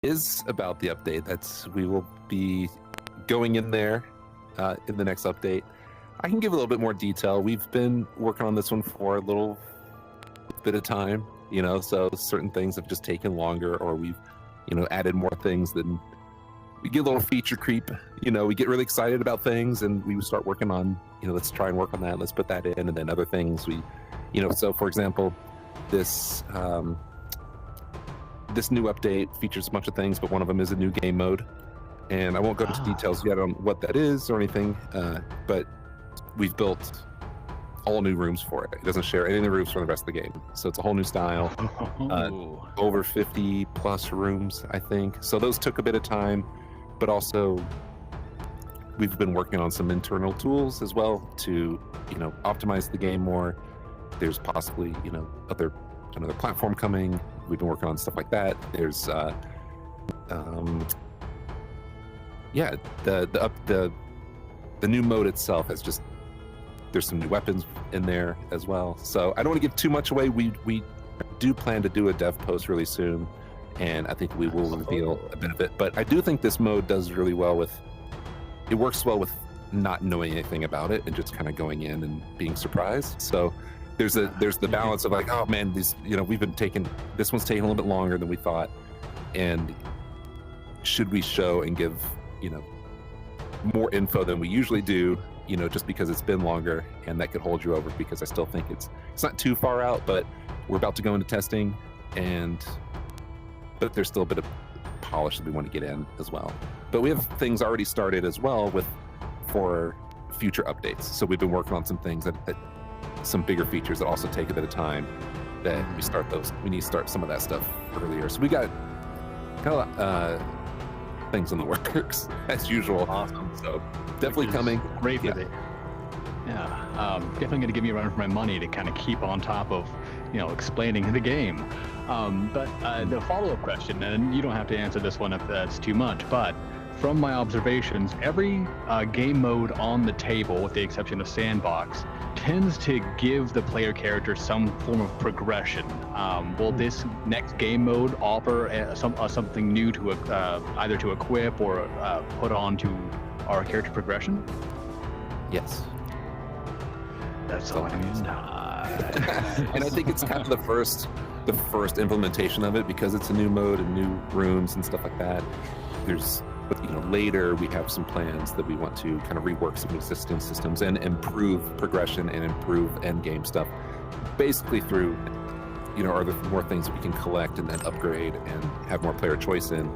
is about the update. We will be going in there in the next update. I can give a little bit more detail. We've been working on this one for a little bit of time, so certain things have just taken longer, or we've, added more things than we get a little feature creep. We get really excited about things and we start working on, let's try and work on that. Let's put that in. And then other things so for example, this new update features a bunch of things, but one of them is a new game mode. And I won't go into details yet on what that is or anything, but we've built all new rooms for it. It doesn't share any of the rooms from the rest of the game. So it's a whole new style. Over 50 plus rooms, I think. So those took a bit of time, but also we've been working on some internal tools as well to, optimize the game more. There's possibly, another platform coming. We've been working on stuff like that. There's the new mode itself has just, there's some new weapons in there as well. So I don't want to give too much away. We do plan to do a dev post really soon, and I think we will reveal a bit of it. But I do think this mode does really well it works well with not knowing anything about it and just kind of going in and being surprised. So there's the balance of like, oh man, this one's taking a little bit longer than we thought, and should we show and give more info than we usually do, just because it's been longer, and that could hold you over, because I still think it's not too far out, but we're about to go into testing, but there's still a bit of polish that we want to get in as well. But we have things already started as well for future updates. So we've been working on some things that some bigger features that also take a bit of time, that we need to start some of that stuff earlier. So we got kind of things in the works as usual. Awesome. So definitely coming. Great with it. Yeah, definitely going to give me a run for my money to kind of keep on top of, explaining the game. But the follow-up question, and you don't have to answer this one if that's too much, but from my observations, every game mode on the table, with the exception of Sandbox, tends to give the player character some form of progression. Will this next game mode offer something new to either to equip or put on to our character progression? Yes. That's all I need to know. And I think it's kind of the first implementation of it, because it's a new mode and new rooms and stuff like that. Later we have some plans that we want to kind of rework some existing systems and improve progression and improve end game stuff, basically through, are there more things that we can collect and then upgrade and have more player choice in.